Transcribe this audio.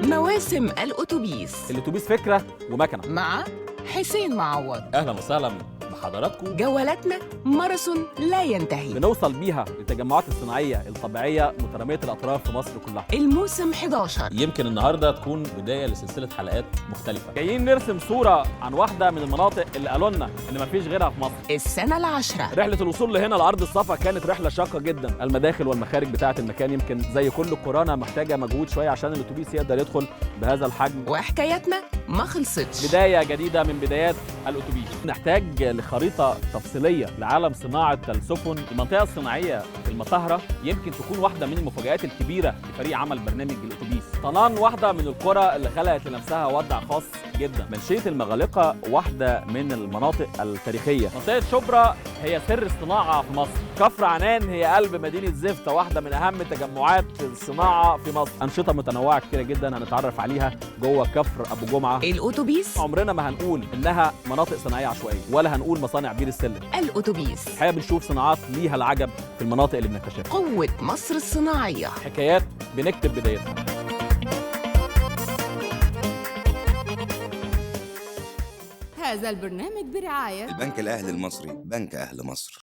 مواسم الأتوبيس الاتوبيس فكره ومكنه. مع حسين معوض. اهلا وسهلا بحضراتكم. جولاتنا ماراثون لا ينتهي. بنوصل بيها للتجمعات الصناعيه الطبيعيه متراميه الاطراف في مصر كلها. الموسم 11 يمكن النهارده تكون بدايه لسلسله حلقات مختلفه. جايين نرسم صوره عن واحده من المناطق اللي قالوا لنا ان مفيش غيرها في مصر. السنة العاشرة. رحله الوصول لهنا لارض الصفا كانت رحله شاقه جدا. المداخل والمخارج بتاعه المكان يمكن زي كل قرانا محتاجه مجهود شويه عشان الاتوبيس يقدر يدخل بهذا الحجم. وحكاياتنا ما خلصتش. بدايه جديده من بدايات الاتوبيس. نحتاج لخريطه تفصيليه لعالم صناعه السفن. المنطقه الصناعيه في المطهره يمكن تكون واحده من المفاجآت الكبيره لفريق عمل برنامج الاتوبيس. طنان واحده من القرى اللي خلقت لنفسها وضع خاص جدا. منشيه المغالقه واحده من المناطق التاريخيه. منطقه شبرا هي سر الصناعه في مصر. كفر عنان هي قلب مدينه زفته، واحده من اهم تجمعات الصناعه في مصر. انشطه متنوعه كتيره جدا هنتعرف عليها جوه كفر ابو جمعه. الأتوبيس. عمرنا ما هنقول انها مناطق صناعيه عشوائيه ولا هنقول مصانع بير السلم. الأتوبيس. الحقيقه بنشوف صناعات ليها العجب في المناطق اللي بنكتشفها. قوة مصر الصناعية. حكايات بنكتب بدايتها. هذا البرنامج برعاية البنك الأهلي المصري، بنك أهل مصر.